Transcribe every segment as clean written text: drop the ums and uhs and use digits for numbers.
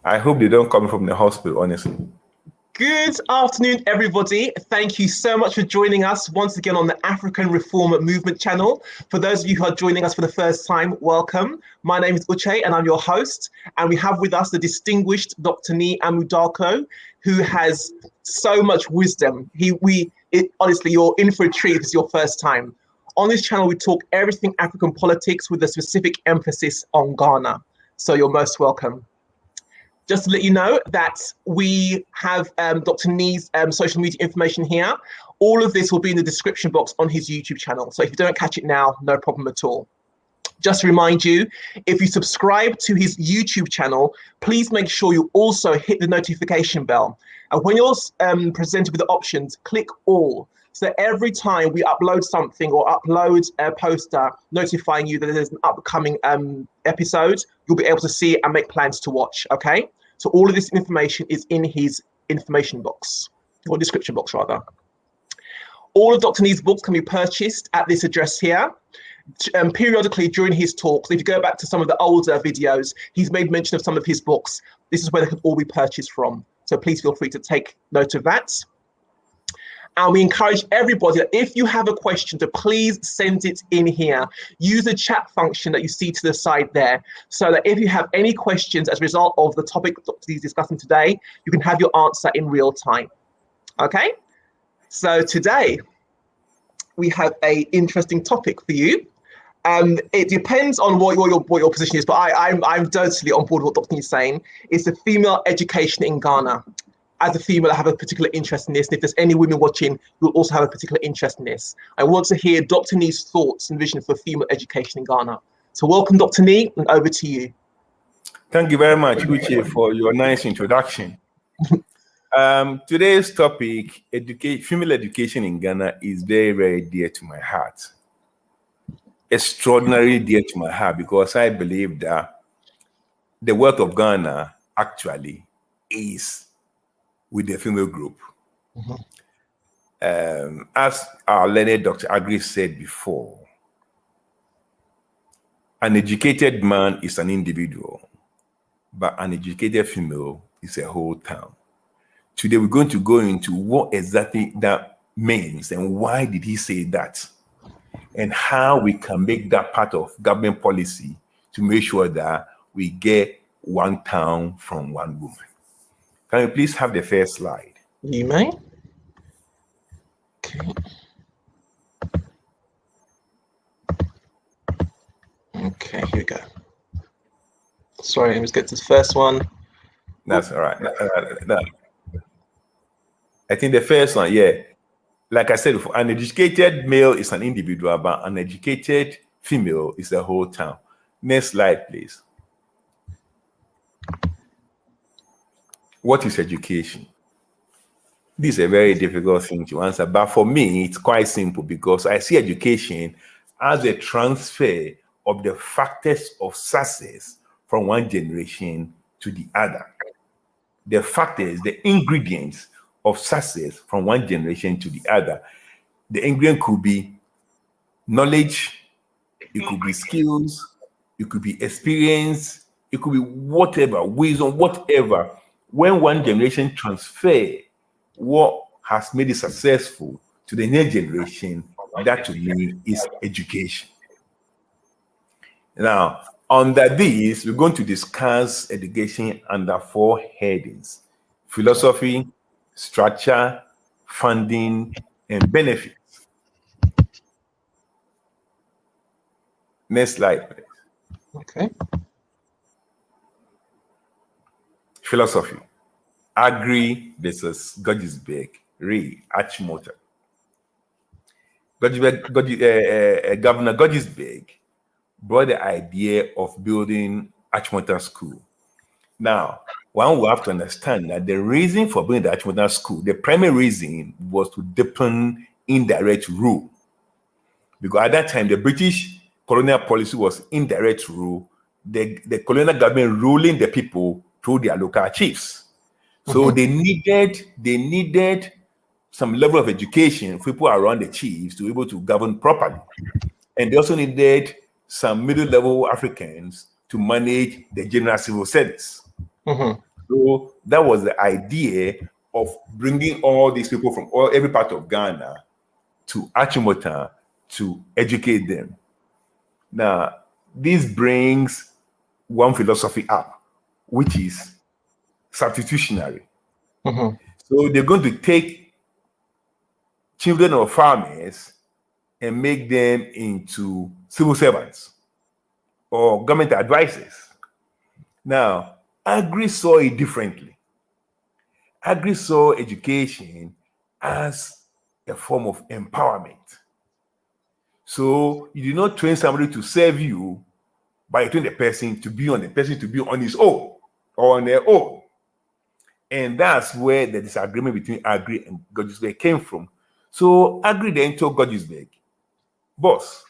I hope they don't come from the hospital, honestly. Good afternoon, everybody. Thank you so much for joining us once again on the African Reform Movement channel. For those of you who are joining us for the first time, welcome. My name is Uche and I'm your host. And we have with us the distinguished Dr. Nii Amudako, who has so much wisdom. Honestly, you're in for a treat if it's your first time. On this channel, we talk everything African politics with a specific emphasis on Ghana. So you're most welcome. Just to let you know that we have Dr. Nii's social media information here. All of this will be in the description box on his YouTube channel. So if you don't catch it now, no problem at all. Just to remind you, if you subscribe to his YouTube channel, please make sure you also hit the notification bell. And when you're presented with the options, click all. So every time we upload something or upload a poster notifying you that there's an upcoming episode, you'll be able to see it and make plans to watch, okay? So all of this information is in his information box, or description box rather. All of Dr. Nii's books can be purchased at this address here. Periodically during his talks, if you go back to some of the older videos, he's made mention of some of his books. This is where they can all be purchased from. So please feel free to take note of that. And we encourage everybody that if you have a question, to please send it in here. Use the chat function that you see to the side there, so that if you have any questions as a result of the topic Dr. Nii is discussing today, you can have your answer in real time. Okay? So today, we have an interesting topic for you. It depends on what your position is, but I'm totally on board with what Dr. Nii is saying. It's the female education in Ghana. As a female, I have a particular interest in this. And if there's any women watching, you'll also have a particular interest in this. I want to hear Dr. Nii's thoughts and vision for female education in Ghana. So welcome, Dr. Nii, and over to you. Thank you very much, Uche, for your nice introduction. Today's topic, female education in Ghana, is very, very dear to my heart. Extraordinarily dear to my heart, because I believe that the wealth of Ghana actually is with the female group. As our learned Dr. Aggrey said before, an educated man is an individual, but an educated female is a whole town. Today, we're going to go into what exactly that means and why did he say that, and how we can make that part of government policy to make sure that we get one town from one woman. Can you please have the first slide? You may. Okay. Okay, here we go. Sorry, let's get to the first one. That's all right. I think the first one, yeah. Like I said before, an educated male is an individual, but an educated female is a whole town. Next slide, please. What is education? This is a very difficult thing to answer, but for me, it's quite simple because I see education as a transfer of the factors of success from one generation to the other. The factors, the ingredients of success from one generation to the other. The ingredient could be knowledge, it could be skills, it could be experience, it could be whatever, wisdom, whatever. When one generation transfer what has made it successful to the next generation, that to me is education. Now, under this, we're going to discuss education under 4 headings: philosophy, structure, funding, and benefits. Next slide, please. Okay. Philosophy. Aggrey versus Godisberg, Ray, Achimota. Governor Godisberg brought the idea of building Achimota School. Now, one will have to understand that the reason for building the Achimota School, the primary reason was to deepen indirect rule. Because at that time, the British colonial policy was indirect rule, the colonial government ruling the people through their local chiefs. So they needed some level of education for people around the chiefs to be able to govern properly. And they also needed some middle-level Africans to manage the general civil service. So that was the idea of bringing all these people from every part of Ghana to Achimota to educate them. Now, this brings one philosophy up, which is substitutionary. Mm-hmm. So they're going to take children of farmers and make them into civil servants or government advisors. Now, Aggrey saw it differently. Aggrey saw education as a form of empowerment. So you do not train somebody to serve you by training the person to be on his own or on their own. And that's where the disagreement between Aggrey and Godgisberg came from. So Aggrey then told Godgisberg, boss,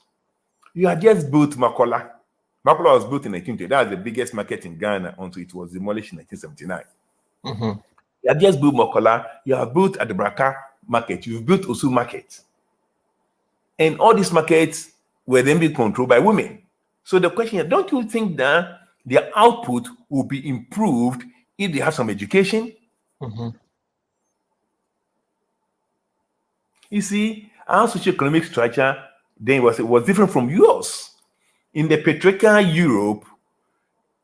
you had just built Makola. Makola was built in 1920. That was the biggest market in Ghana until it was demolished in 1979. Mm-hmm. You have just built Makola. You have built at the Braka market. You've built Osu market. And all these markets were then being controlled by women. So the question is, don't you think that their output will be improved if they have some education? Mm-hmm. You see, our socioeconomic structure then was different from yours. In the patriarchal Europe,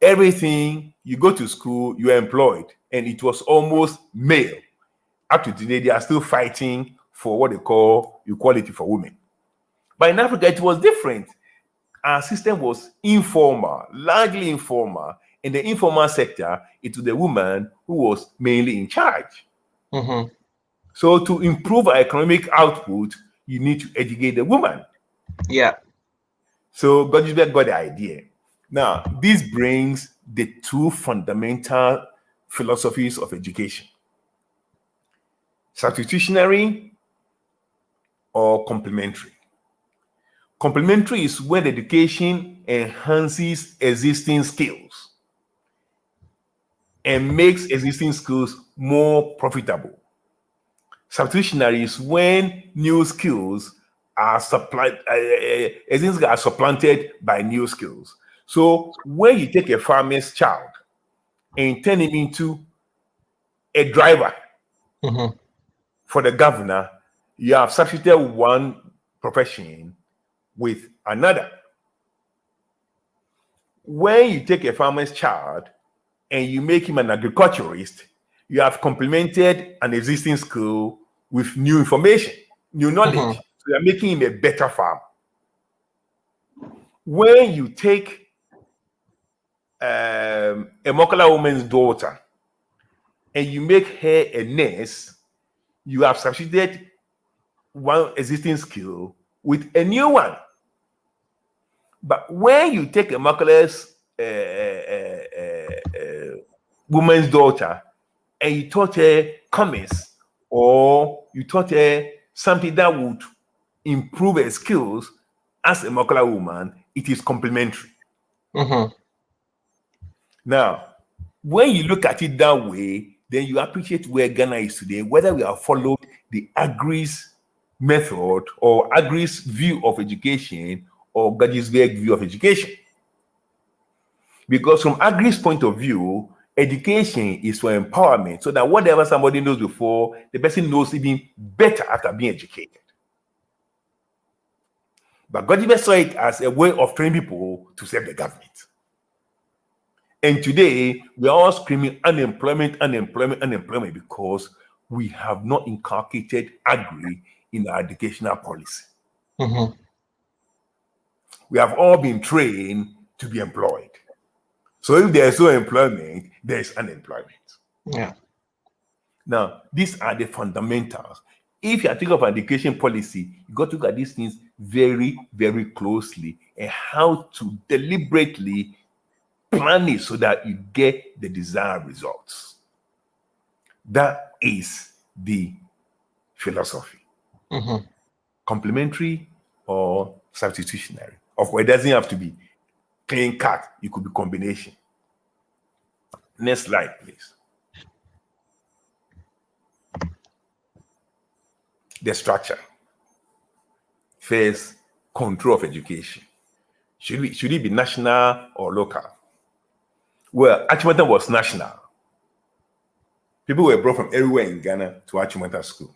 everything, you go to school, you're employed, and it was almost male. Up to today, they are still fighting for what they call equality for women. But in Africa, it was different. Our system was informal, largely informal. In the informal sector, it was the woman who was mainly in charge. Mm-hmm. So to improve our economic output, you need to educate the woman. Yeah. So Godgisberg got the idea. Now, this brings the two fundamental philosophies of education: substitutionary or complementary. Complementary is when education enhances existing skills and makes existing skills more profitable. Substitutionary is when new skills are supplanted by new skills. So when you take a farmer's child and turn him into a driver Mm-hmm. for the governor, you have substituted one profession with another. When you take a farmer's child and you make him an agriculturist, you have complemented an existing skill with new information, new knowledge. Mm-hmm. So you're making him a better farmer. When you take a Mokola woman's daughter and you make her a nurse, you have substituted one existing skill with a new one. But when you take a Mokola's woman's daughter and you taught her commerce, or you taught her something that would improve her skills as a Mokola woman, it is complementary. Mm-hmm. Now, when you look at it that way, then you appreciate where Ghana is today, whether we have followed the Aggrey's method or Aggrey's view of education or Godgisberg's view of education. Because from Aggrey's point of view, education is for empowerment, so that whatever somebody knows before, the person knows even better after being educated. But Godgisberg saw it as a way of training people to serve the government. And today, we are all screaming unemployment because we have not inculcated Aggrey in our educational policy. Mm-hmm. We have all been trained to be employed. So if there is no employment, there is unemployment. Yeah. Now, these are the fundamentals. If you are thinking of education policy, you got to look at these things very, very closely and how to deliberately plan it so that you get the desired results. That is the philosophy. Mm-hmm. Complementary or substitutionary. Of course, it doesn't have to be clean cut. It could be combination. Next slide, please. The structure. First, control of education. Should it be national or local? Well, Achimota was national. People were brought from everywhere in Ghana to Achimota School.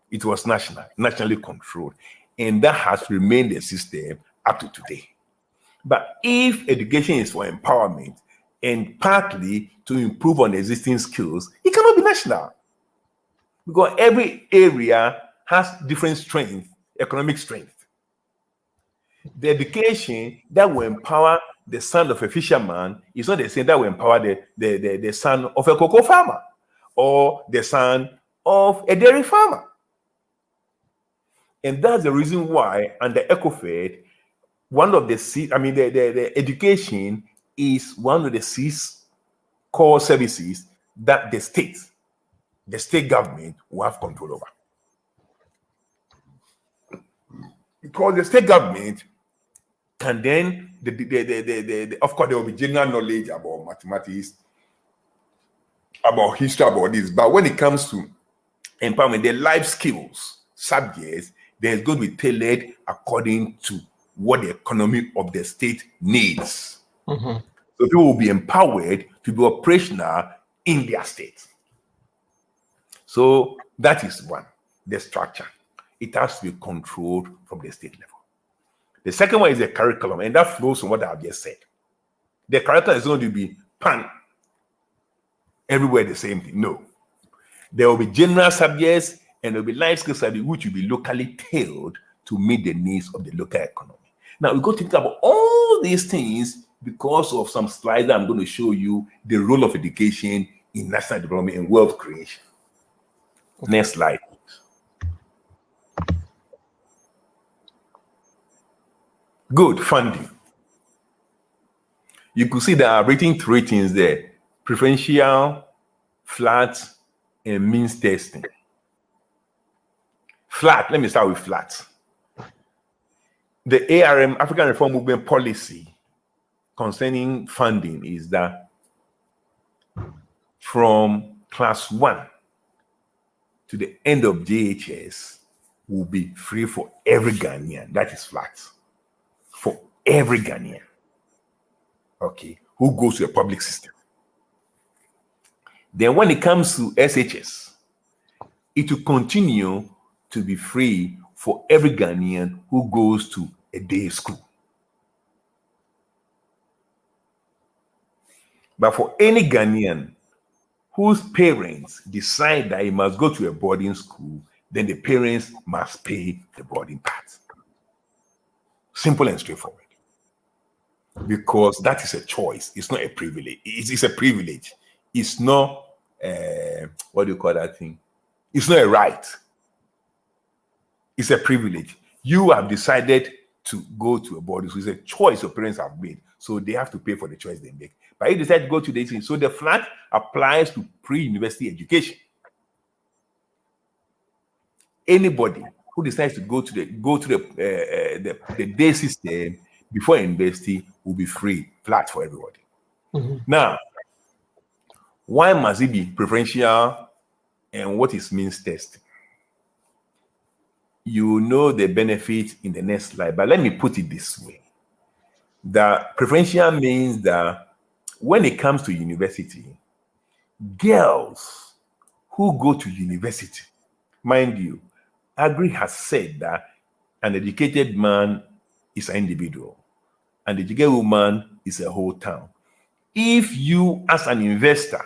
It was nationally controlled. And that has remained the system up to today. But if education is for empowerment and partly to improve on existing skills, it cannot be national. Because every area has different strength, economic strength. The education that will empower the son of a fisherman is not the same that will empower the son of a cocoa farmer or the son of a dairy farmer. And that's the reason why under ECOFED, one of the education is one of the six core services that the state government will have control over. Because the state government can then, of course, there will be general knowledge about mathematics, about history, about this. But when it comes to empowerment, the life skills subjects, there's going to be tailored according to what the economy of the state needs. So people will be empowered to be operational in their state. So that is one, the structure. It has to be controlled from the state level. The second one is the curriculum, and that flows from what I've just said. The curriculum is going to be pan everywhere the same thing. No. There will be general subjects and there will be life skill subjects which will be locally tailored to meet the needs of the local economy. Now we're going to think about all these things because of some slides that I'm going to show you the role of education in national development and wealth creation. Next slide. Good funding. You could see there are three ratings there: preferential, flat, and means testing. Flat, let me start with flat. The ARM, African Reform Movement policy concerning funding is that from class 1 to the end of JHS will be free for every Ghanaian. That is flat. For every Ghanaian, okay, who goes to a public system. Then when it comes to SHS, it will continue to be free for every Ghanaian who goes to a day school. But for any Ghanaian whose parents decide that he must go to a boarding school, then the parents must pay the boarding part. Simple and straightforward. Because that is a choice. It's not a privilege. It's a privilege. It's not, what do you call that thing? It's not a right. It's a privilege. You have decided to go to a boarding school. It's a choice your parents have made. So they have to pay for the choice they make. But if they decide to go to the thing, so the flat applies to pre-university education. Anybody who decides to go to the day system before university will be free, flat for everybody. Now, why must it be preferential and what is means testing? You know the benefit in the next slide, but let me put it this way. That preferential means that when it comes to university, girls who go to university, mind you, Aggrey has said that an educated man is an individual, and an educated woman is a whole town. If you, as an investor,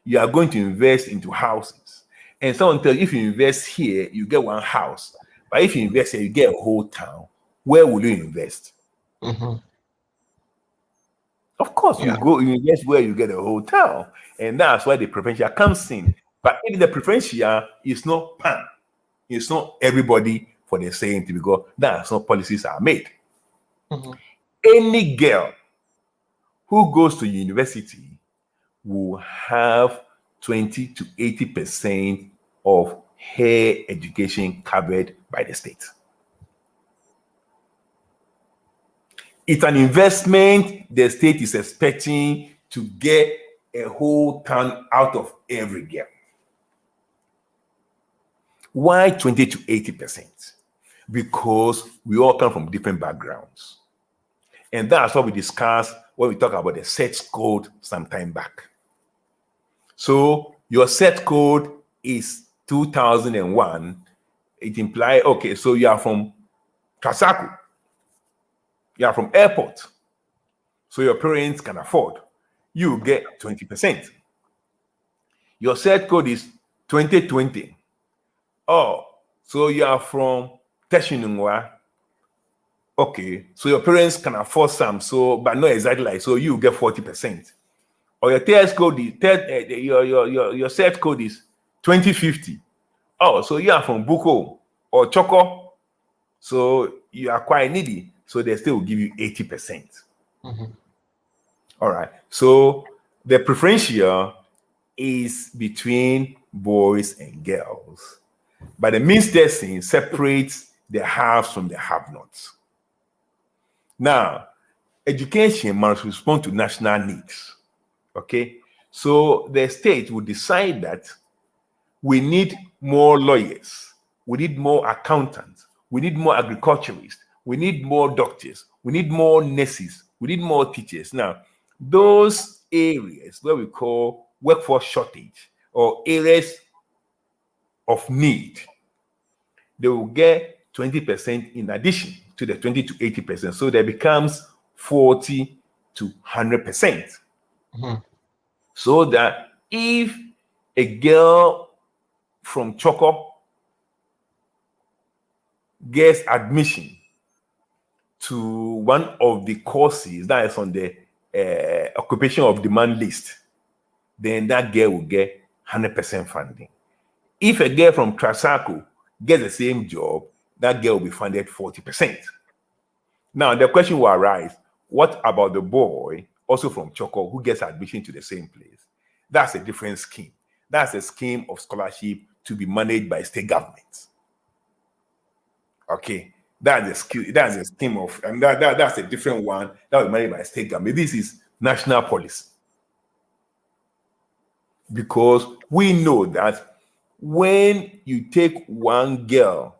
you are going to invest into houses, and someone tells you if you invest here, you get one house, but if you invest here, you get a whole town, where will you invest? Of course, you invest where you get a whole town, and that's why the preferential comes in. But if the preferential is not pan, it's not everybody for the same thing, because that's how policies are made. Any girl who goes to university will have 20 to 80% of her education covered by the state. It's an investment the state is expecting to get a whole town out of every girl. Why 20 to 80%? Because we all come from different backgrounds. And that's what we discussed when we talk about the sex code some time back. So Your set code is 2001. It implies, okay, so you are from Trasaco. You are from airport. So your parents can afford. You get 20%. Your set code is 2020. Oh, so you are from Teshinungwa. Okay, so your parents can afford some, so but not exactly like so you get 40%. Or your test code is your set code is 2050. Oh, so you are from Buko or Choco, so you are quite needy, so they still give you 80%. All right, so the preferential is between boys and girls, but the means testing separates the haves from the have-nots. Now, education must respond to national needs. Okay, so the state will decide that we need more lawyers, we need more accountants, we need more agriculturists, we need more doctors, we need more nurses, we need more teachers. Now, those areas where we call workforce shortage or areas of need, they will get 20% in addition to the 20 to 80%. So that becomes 40 to 100%. So that if a girl from Choco gets admission to one of the courses that is on the occupation of demand list, then that girl will get 100% funding. If a girl from Trasaco gets the same job, that girl will be funded 40%. Now, the question will arise, what about the boy, also from Choco, who gets admission to the same place? That's a different scheme. That's a scheme of scholarship to be managed by state governments. Okay, that's a scheme of, and that's a different one that will be managed by state government. This is national policy. Because we know that when you take one girl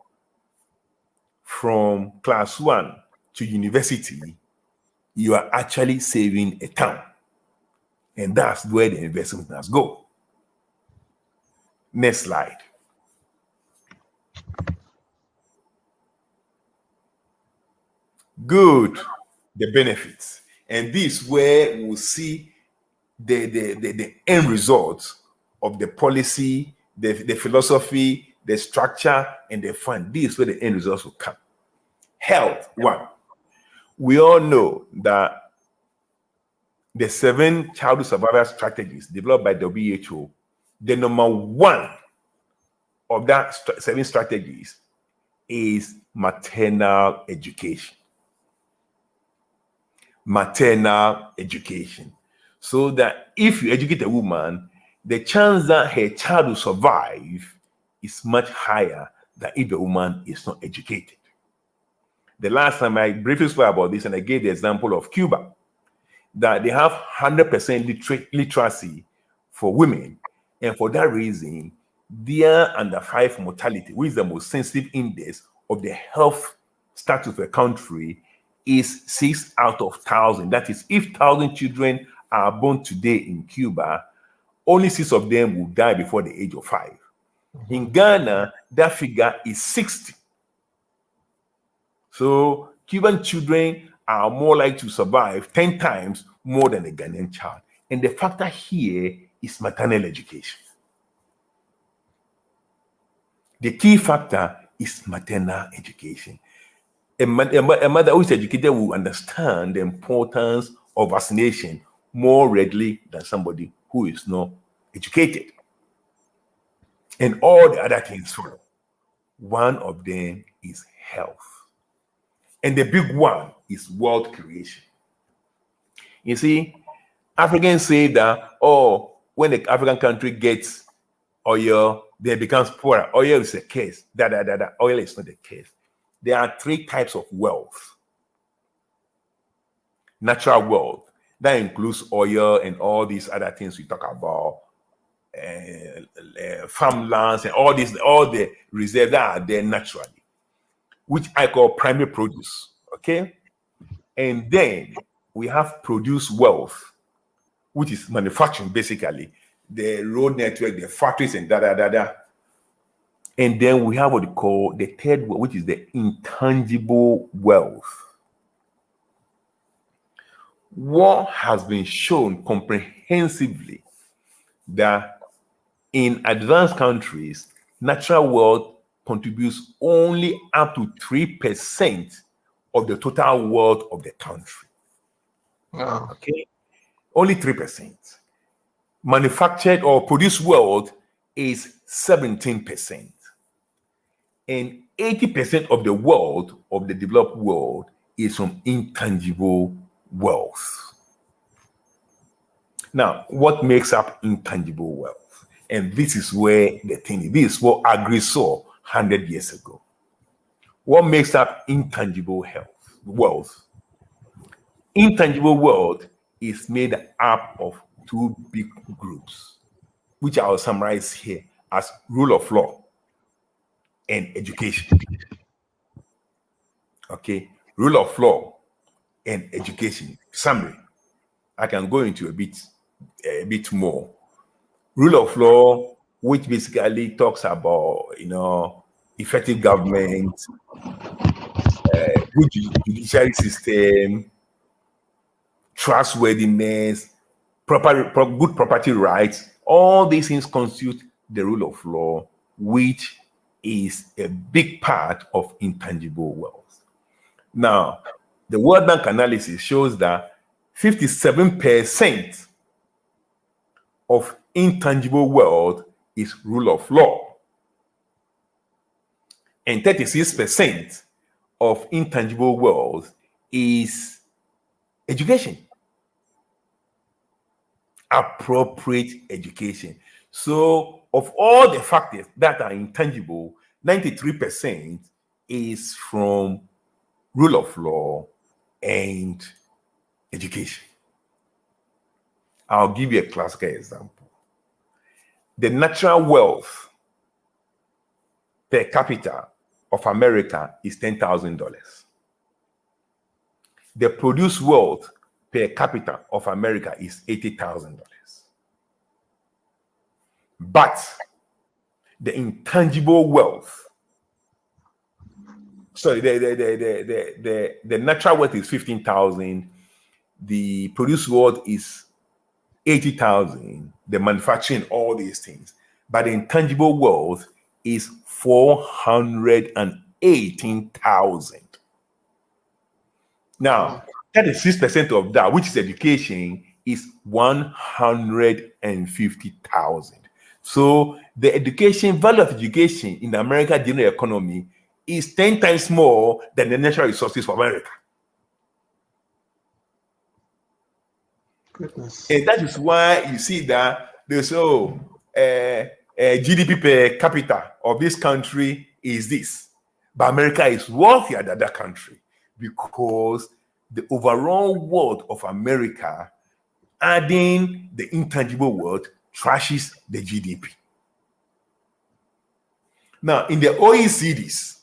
from class 1 to university, you are actually saving a town. And that's where the investment must go. Next slide. Good. The benefits. And this is where we'll see the end result of the policy, the philosophy, the structure, and the fund. This is where the end results will come. Health, one. We all know that the 7 childhood survival strategies developed by WHO, the number one of that 7 strategies is maternal education. Maternal education. So that if you educate a woman, the chance that her child will survive is much higher than if the woman is not educated. The last time I briefly spoke about this, and I gave the example of Cuba, that they have 100% literacy for women. And for that reason, their under 5 mortality, which is the most sensitive index of the health status of a country, is 6 out of 1,000. That is, if 1,000 children are born today in Cuba, only 6 of them will die before the age of 5. In Ghana, that figure is 60. So Cuban children are more likely to survive 10 times more than a Ghanaian child. And the factor here is maternal education. The key factor is maternal education. A mother who is educated will understand the importance of vaccination more readily than somebody who is not educated. And all the other things follow. One of them is health. And the big one is wealth creation. You see, Africans say that, oh, when the African country gets oil, they becomes poorer. Oil is a case. Oil is not the case. There are 3 types of wealth. Natural wealth. That includes oil and all these other things we talk about. Farmlands and all the reserves that are there naturally, which I call primary produce. Okay. And then we have produce wealth, which is manufacturing basically. the road network, the factories, and da da da da. And then we have what we call the third wealth, which is the intangible wealth. What has been shown comprehensively that in advanced countries, natural wealth contributes only up to 3% of the total wealth of the country. Wow. Okay, only 3%. Manufactured or produced wealth is 17%. And 80% of the wealth of the developed world is from intangible wealth. Now, what makes up intangible wealth? And this is where the thing is. This is what Aggrey saw 100 years ago. What makes up intangible wealth? Intangible wealth is made up of two big groups, which I'll summarize here as rule of law and education. Okay, rule of law and education. Summary. I can go into a bit more. Rule of law, which basically talks about effective government, good judiciary system, trustworthiness, good property rights. All these things constitute the rule of law, which is a big part of intangible wealth. Now, the World Bank analysis shows that 57% of intangible wealth is rule of law, and 36% of intangible wealth is education, appropriate education. So, of all the factors that are intangible, 93% is from rule of law and education. I'll give you a classical example. The natural wealth per capita of America is $10,000. The produced wealth per capita of America is $80,000. But the intangible wealth, sorry, the natural wealth is 15,000. The produced wealth is 80,000. The manufacturing, all these things. But the intangible wealth is 418,000. Now, 36% of that, which is education, is 150,000. So the value of education in the American general economy is 10 times more than the natural resources for America. Goodness. And that is why you see that there's GDP per capita of this country is this. But America is wealthier than that country because the overall wealth of America, adding the intangible wealth, trashes the GDP. Now, in the OECDs,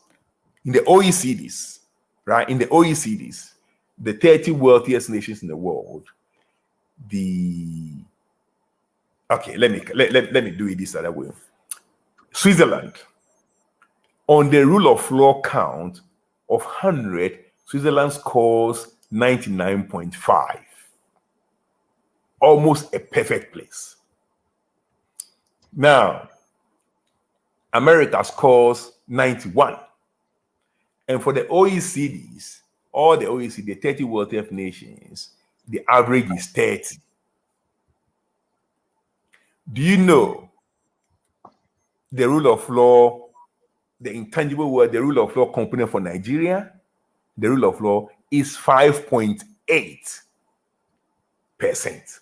right? In the OECDs, the 30 wealthiest nations in the world, let me do it this other way. Switzerland, on the rule of law count of 100, Switzerland scores 99.5. Almost a perfect place. Now, America scores 91. And for the OECDs, all the OECD, 30 wealthiest nations, the average is 30. Do you know the rule of law, the intangible wealth, the rule of law component for Nigeria? The rule of law is 5.8%.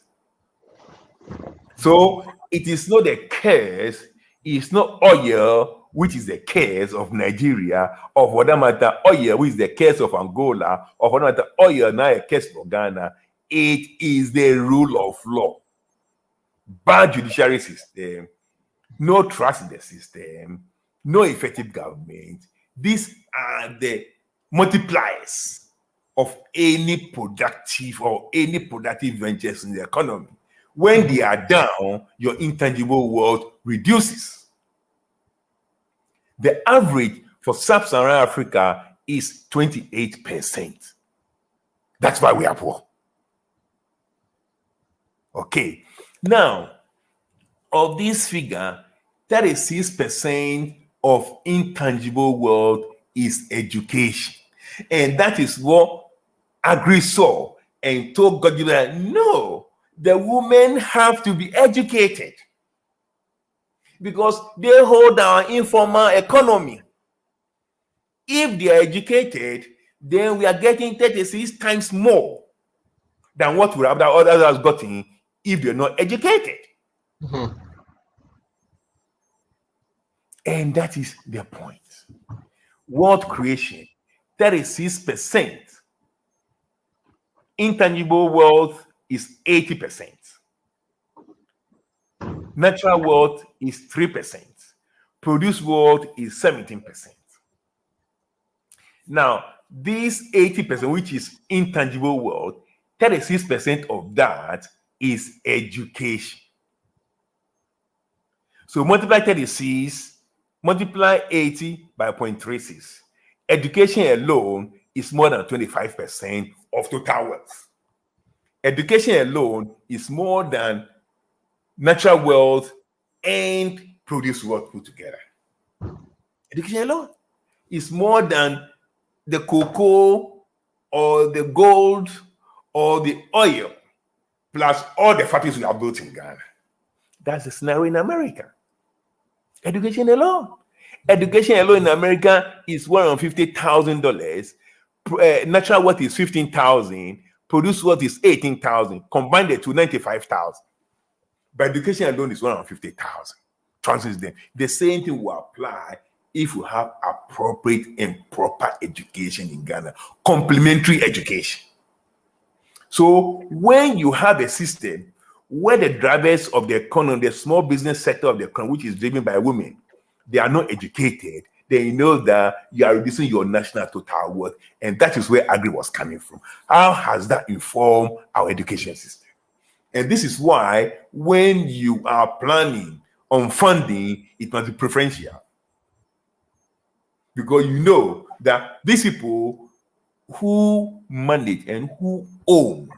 So it is not the case, it's not oil, which is the case of Nigeria, or for that matter, oil, which is the case of Angola, or for that matter, oil, now a case for Ghana. It is the rule of law. Bad judiciary system, no trust in the system, no effective government. These are the multipliers of any productive ventures in the economy. When they are down, your intangible wealth reduces. The average for sub-Saharan Africa is 28%. That's why we are poor. Okay. Now, of this figure, 36% of intangible wealth is education. And that is what Aggrey saw and told God, no, the women have to be educated because they hold our informal economy. If they are educated, then we are getting 36 times more than what we have that others have gotten if they're not educated. Mm-hmm. And that is the point. Wealth creation, 36%. Intangible wealth is 80%. Natural wealth is 3%. Produced wealth is 17%. Now, this 80%, which is intangible wealth, 36% of that is education. So multiply 36, multiply 80 by 0.36. Education alone is more than 25% of total wealth. Education alone is more than natural wealth and produce wealth put together. Education alone is more than the cocoa or the gold or the oil plus all the factories we have built in Ghana. That's the scenario in America. Education alone. Education alone in America is $150,000. Natural wealth is $15,000. Produced wealth is $18,000. Combined the two, $95,000. But education alone is $150,000. Translates them. The same thing will apply if you have appropriate and proper education in Ghana. Complementary education. So when you have a system where the drivers of the economy, the small business sector of the economy, which is driven by women, they are not educated, then you know that you are reducing your national total wealth. And that is where Aggrey was coming from. How has that informed our education system? And this is why when you are planning on funding, it must be preferential. Because you know that these people who manage and who own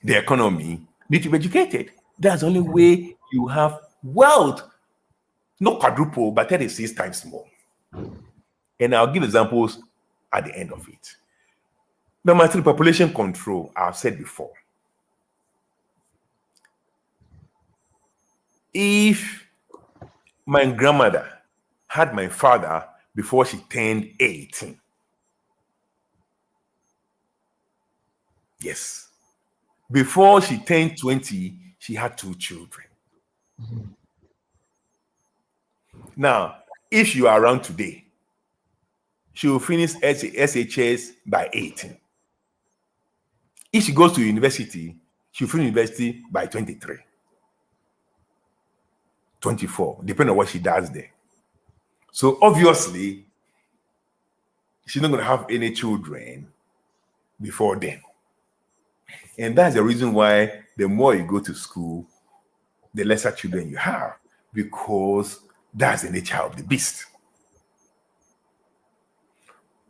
the economy need to be educated. That's the only way you have wealth, not quadruple, but 36 times more. And I'll give examples at the end of it. Number 3, population control, I've said before. If my grandmother had my father before she turned 18, yes, before she turned 20, she had 2 children. Mm-hmm. Now, if you are around today, she will finish SHS by 18. If she goes to university, she'll finish university by 23, 24, depending on what she does there. So obviously, she's not going to have any children before then. And that's the reason why the more you go to school, the lesser children you have, because that's the nature of the beast.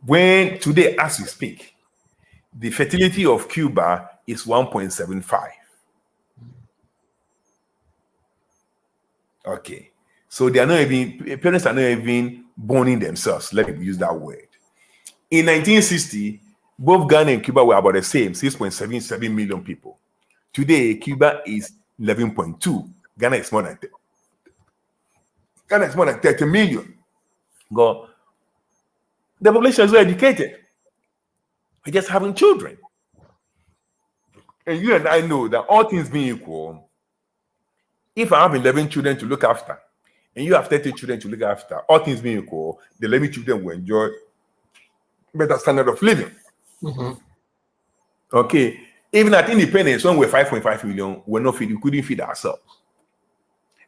When today, as we speak, the fertility of Cuba is 1.75. Okay. So they are not even, parents are not even borning themselves. Let me use that word. In 1960, both Ghana and Cuba were about the same, 6.77 million people. Today, Cuba is 11.2. Ghana is more than 30 million. God, the population is well educated. We're just having children. And you and I know that all things being equal, if I have 11 children to look after, and you have 30 children to look after, all things being equal, the 11 children will enjoy better standard of living. Mm-hmm. Okay. Even at independence, when we're 5.5 million, we couldn't feed ourselves.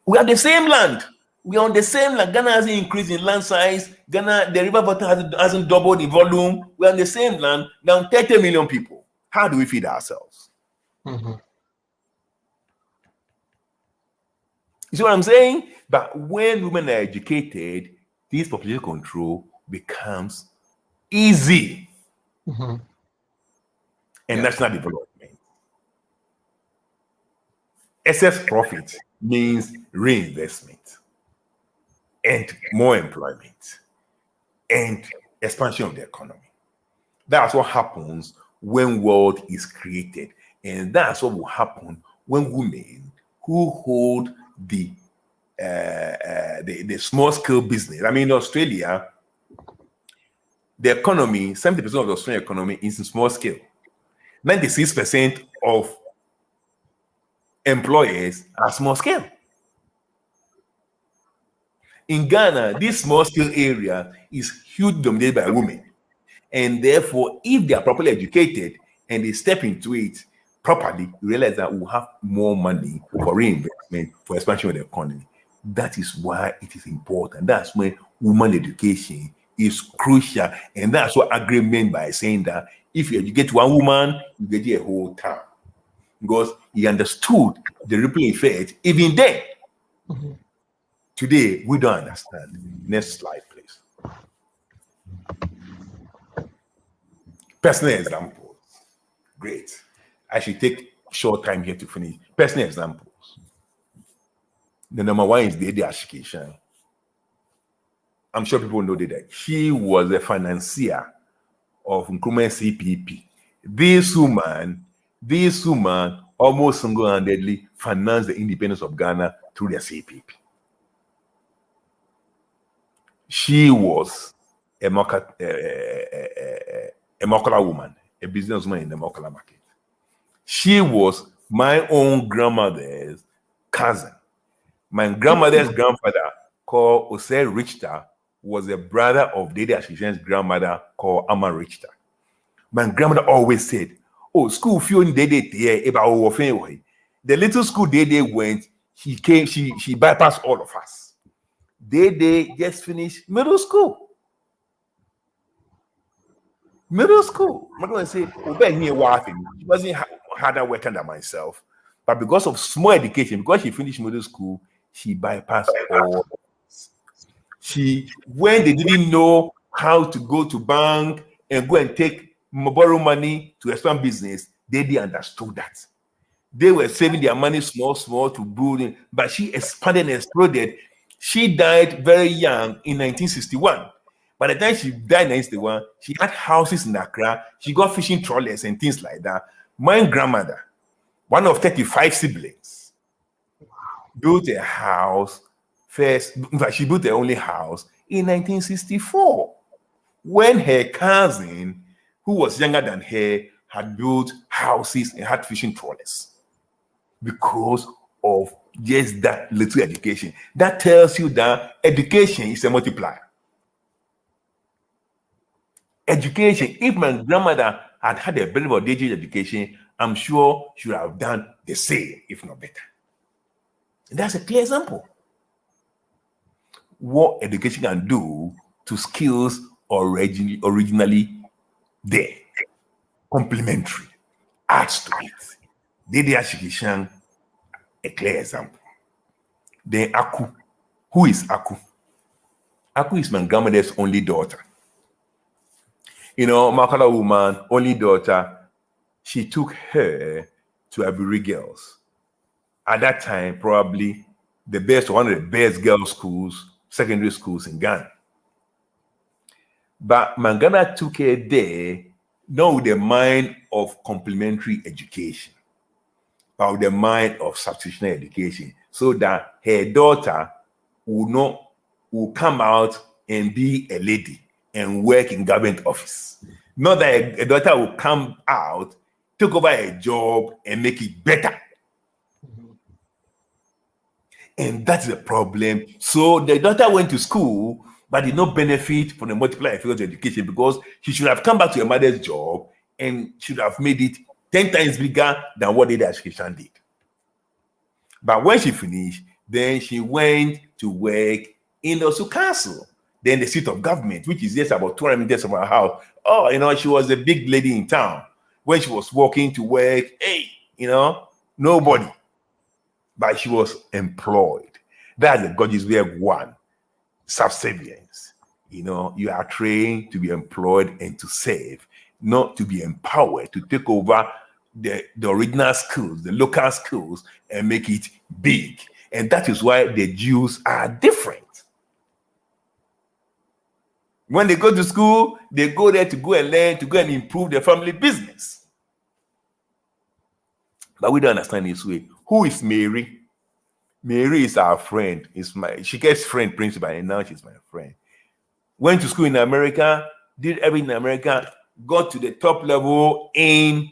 We have the same land. We are on the same land. Ghana hasn't increased in land size. Ghana, the river bottom hasn't doubled in volume. We are on the same land. Now 30 million people. How do we feed ourselves? Mm-hmm. You see what I'm saying? But when women are educated, this population control becomes easy. Mm-hmm. And Yeah. national development. Excess profit means reinvestment and more employment and expansion of the economy. That's what happens when wealth is created. And that's what will happen when women who hold the small scale business. I mean, in Australia, the economy, 70% of the Australian economy is in small scale. 96% of employers are small scale. In Ghana, this small scale area is hugely dominated by women. And therefore, if they are properly educated and they step into it properly, you realize that we'll have more money for reinvestment, for expansion of the economy. That is why it is important. That's when woman education is crucial. And that's what Aggrey meant by saying that if you educate one woman, you get a whole town. Because he understood the ripple effect even then. Mm-hmm. Today, we don't understand. Next slide, please. Personal examples. Great. I should take short time here to finish. Personal examples. The number one is the education. I'm sure people know that she was a financier of Nkrumah CPP. This woman almost single-handedly financed the independence of Ghana through the CPP. She was a Mokola woman, a businesswoman in the Mokola market. She was my own grandmother's cousin. My grandmother's grandfather, called Osei Richter, was a brother of Dede Ashishen's grandmother, called Amma Richter. My grandmother always said, "Oh, school few Dede here about way. The little school Dede went, she bypassed all of us. They just finished middle school. Middle school. I'm not going to say, she wasn't harder working than myself. But because of small education, because she finished middle school, she bypassed all. When they didn't know how to go to bank and go and borrow money to expand business, they understood that. They were saving their money small to build, but she expanded and exploded. She died very young in 1961. By the time she died in 1961, she had houses in Accra. She got fishing trawlers and things like that. My grandmother, one of 35 siblings, built a house first. In fact, she built her only house in 1964 when her cousin, who was younger than her, had built houses and had fishing trawlers because of just that little education. That tells you that education is a multiplier. Education, if my grandmother had a bit of digital education, I'm sure she would have done the same, if not better. And that's a clear example. What education can do to skills originally there, complementary, adds to it. Dede education, a clear example. Then Aku. Who is Aku? Aku is my grandmother's only daughter. You know, Makala woman, only daughter, she took her to Aburi Girls. At that time, probably one of the best girls' schools, secondary schools in Ghana. But Mangana took her there, not with the mind of complementary education, but with the mind of substitutionary education, so that her daughter will come out and be a lady and work in government office. Not that a daughter will come out, take over a job and make it better. And that's the problem. So the daughter went to school, but did not benefit from the multiplier effect of education because she should have come back to her mother's job and should have made it 10 times bigger than what the education did. But when she finished, then she went to work in Osu Castle, then the seat of government, which is just about 200 meters from her house. Oh, you know, she was a big lady in town. When she was walking to work, hey, nobody. But she was employed. That's the gorgeous way of one. Subservience. You are trained to be employed and to serve, not to be empowered to take over the original skills, the local skills, and make it big. And that is why the Jews are different. When they go to school, they go there to go and learn, to go and improve their family business. But we don't understand this way. Who is Mary? Mary is our friend. She gets friend principal, and now she's my friend. Went to school in America, did everything in America, got to the top level in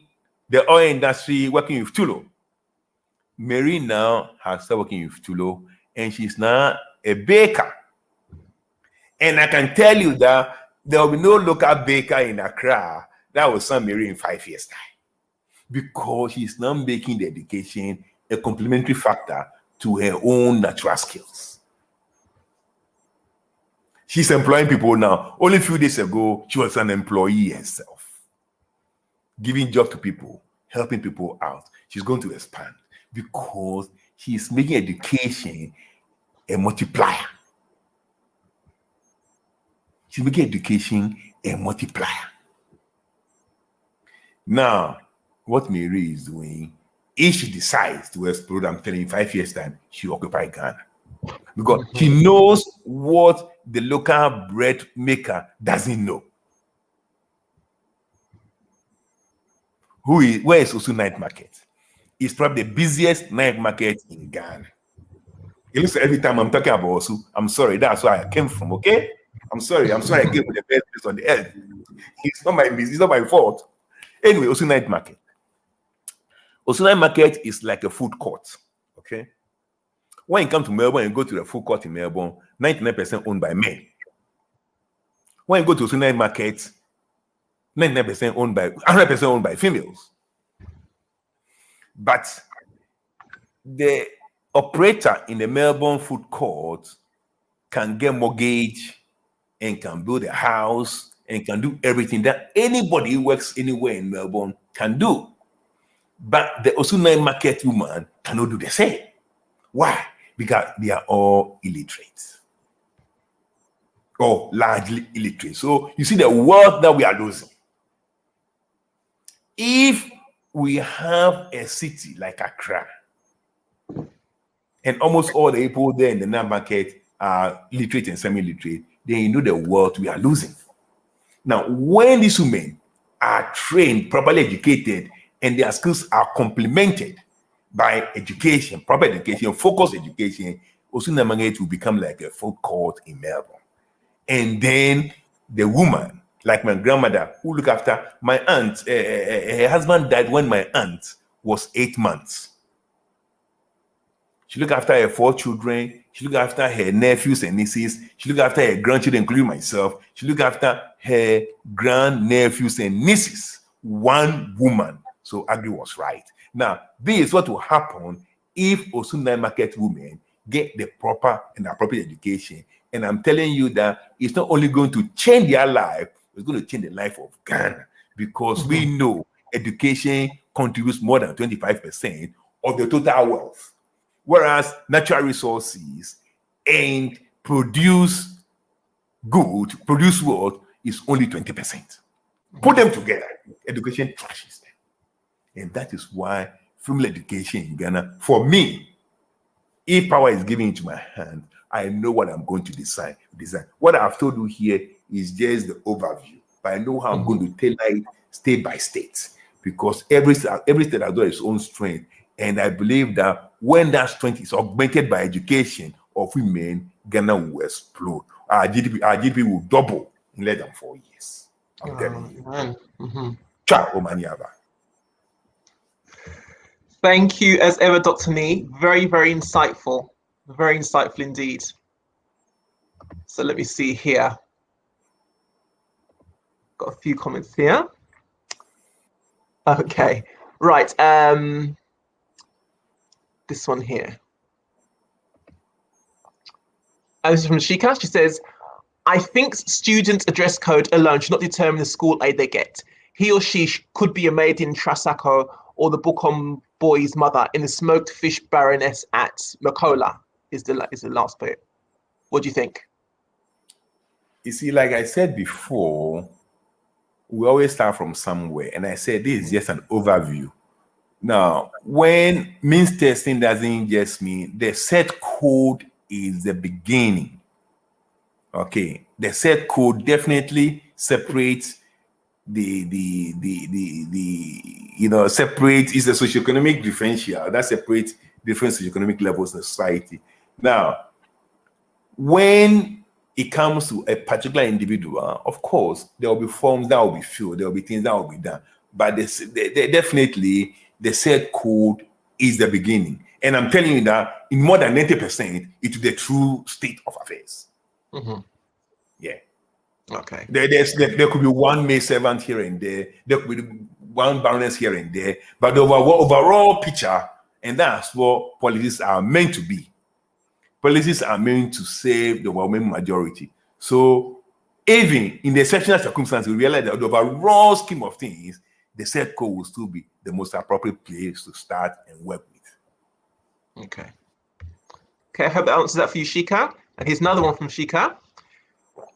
the oil industry, working with Tulo. Mary now has started working with Tulo, and she's now a baker. And I can tell you that there will be no local baker in Accra that will serve Mary in 5 years' time, because she's now making the education a complementary factor to her own natural skills. She's employing people now. Only a few days ago, she was an employee herself, giving job to people, helping people out. She's going to expand because she's making education a multiplier. She's making education a multiplier. Now, what Mary is doing, if she decides to explode, I'm telling you, in 5 years' time, she'll occupy Ghana. Because she knows what the local bread maker doesn't know. Where is Osu Night Market? It's probably the busiest night market in Ghana. It looks like every time I'm talking about Osu, I'm sorry, that's where I came from, okay? I'm sorry I gave you the best place on the earth. It's not my fault. Anyway, Osu Night Market. Osu Night Market is like a food court, okay? When you come to Melbourne and go to the food court in Melbourne, 99% owned by men. When you go to Osu Night Market, 100% owned by females. But the operator in the Melbourne food court can get mortgage and can build a house and can do everything that anybody who works anywhere in Melbourne can do. But the Osu Night Market woman cannot do the same. Why? Because they are all illiterate. Or largely illiterate. So you see the wealth that we are losing. If we have a city like Accra, and almost all the people there in the night market are literate and semi-literate, then you know the wealth we are losing. Now, when these women are trained, properly educated, and their skills are complemented by education, proper education, focused education, Osu Night Market will become like a food court in Melbourne. And then the woman, like my grandmother, who look after my aunt, her husband died when my aunt was 8 months. She looked after her 4 children. She looked after her nephews and nieces. She looked after her grandchildren, including myself. She looked after her grand-nephews and nieces. One woman. So Aggrey was right. Now, this is what will happen if Osu Night Market women get the proper and appropriate education. And I'm telling you that it's not only going to change their life, it's going to change the life of Ghana, because we know education contributes more than 25% of the total wealth, whereas natural resources and produce wealth is only 20%. Put them together, education trashes them. And that is why female education in Ghana, for me, if power is given into my hand, I know what I'm going to design. What I've told you here is just the overview, but I know how I'm going to tailor it state by state, because every state has got its own strength. And I believe that when that strength is augmented by education of women, Ghana will explode. Our GDP will double in less than 4 years. I'm telling you. Ciao, Omaniaba. Thank you, as ever, Dr. Nii. Very, very insightful. Very insightful indeed. So let me see here. Got a few comments here. Okay, right. This one here. This is from Shika. She says, I think students' address code alone should not determine the school aid they get. He or she could be a maid in Trasacco or the Bukom boy's mother in the smoked fish baroness at Makola is the last bit. What do you think? You see, like I said before, we always start from somewhere. And I said, this is just an overview. Now, when means testing doesn't just mean the set code is the beginning. Okay. The set code definitely separates separate is a socioeconomic differential that separates different socioeconomic levels in society. Now, when it comes to a particular individual, of course, there will be forms that will be filled, there will be things that will be done. But definitely, the set code is the beginning. And I'm telling you that in more than 90%, it's the true state of affairs. Mm-hmm. Yeah. Okay. There could be one maid servant here and there. There could be one baroness here and there. But the overall picture, and that's what policies are meant to be. Policies are meant to save the overwhelming majority. So even in the exceptional circumstances, we realize that the overall scheme of things, the set code will still be the most appropriate place to start and work with. Okay. Okay, I hope that answers that for you, Shika. And here's another one from Shika.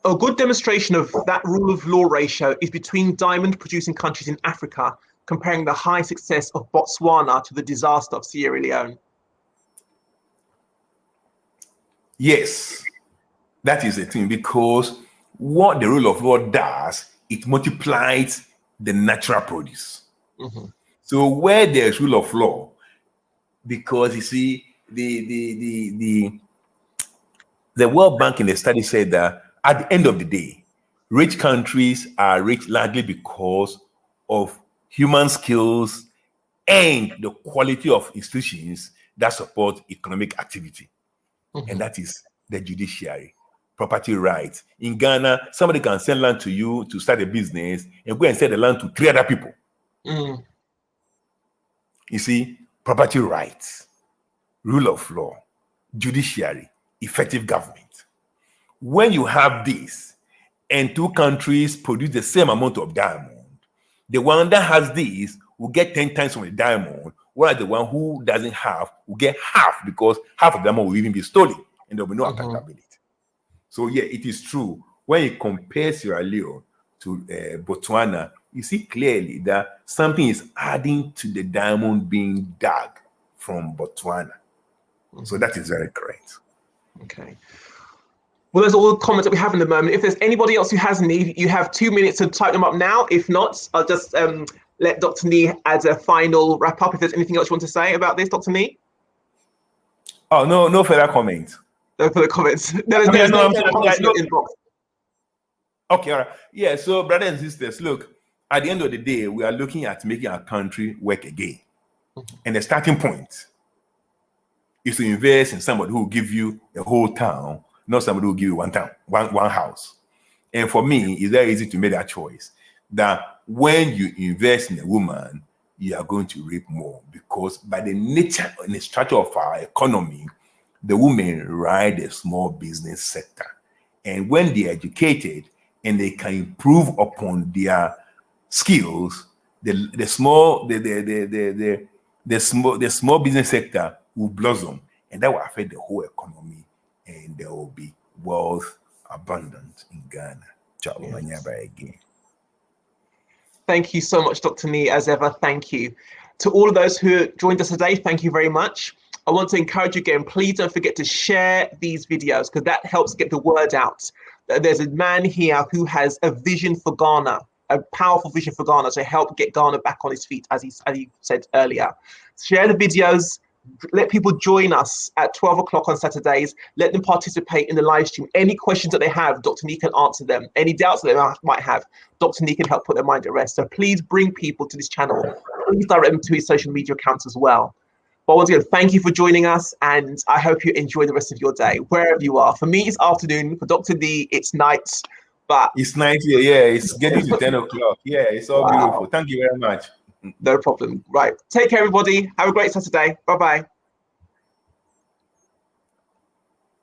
A good demonstration of that rule of law ratio is between diamond-producing countries in Africa, comparing the high success of Botswana to the disaster of Sierra Leone. Yes, that is the thing, because what the rule of law does, it multiplies the natural produce. Mm-hmm. So where there's rule of law, because you see, the World Bank in the study said that at the end of the day, rich countries are rich largely because of human skills and the quality of institutions that support economic activity. Mm-hmm. And that is the judiciary, property rights. In Ghana, somebody can sell land to you to start a business and go and sell the land to 3 other people. Mm. You see, property rights, rule of law, judiciary, effective government. When you have this and 2 countries produce the same amount of diamond, the one that has this will get 10 times from the diamond, while the one who doesn't have will get half, because half of the diamond will even be stolen and there will be no accountability. So yeah, it is true. When you compare Sierra Leone to Botswana, you see clearly that something is adding to the diamond being dug from Botswana. So that is very correct. Okay. Well, those are all the comments that we have in the moment. If there's anybody else who has any, you have 2 minutes to type them up now. If not, I'll just let Dr. Nii add a final wrap up. If there's anything else you want to say about this, Dr. Nii? Oh, no further comments. No further comments. There's no further comments in the inbox. Okay, all right. Yeah, so brothers and sisters, look, at the end of the day, we are looking at making our country work again. And the starting point is to invest in somebody who will give you a whole town, not somebody who will give you one town, one house. And for me, it's very easy to make that choice, that when you invest in a woman, you are going to reap more, because by the nature and the structure of our economy, the women ride the small business sector. And when they're educated and they can improve upon their skills, the small business sector will blossom, and that will affect the whole economy, and there will be wealth abundant in Ghana. Yes. Again. Thank you so much, Dr. Nii, as ever. Thank you. To all of those who joined us today, thank you very much. I want to encourage you again, please don't forget to share these videos, because that helps get the word out. There's a man here who has a vision for Ghana, a powerful vision for Ghana, to help get Ghana back on its feet, as he said earlier. Share the videos. Let people join us at 12 o'clock on Saturdays. Let them participate in the live stream. Any questions that they have, Dr. Nii can answer them. Any doubts that they might have, Dr. Nii can help put their mind at rest. So please bring people to this channel. Please direct them to his social media accounts as well. But once again, thank you for joining us, and I hope you enjoy the rest of your day, wherever you are. For me, it's afternoon. For Dr. Nii, it's night. But it's night here. Yeah, it's getting to 10 o'clock. Yeah, it's all beautiful. Thank you very much. No problem. Right. Take care, everybody. Have a great Saturday. Bye-bye.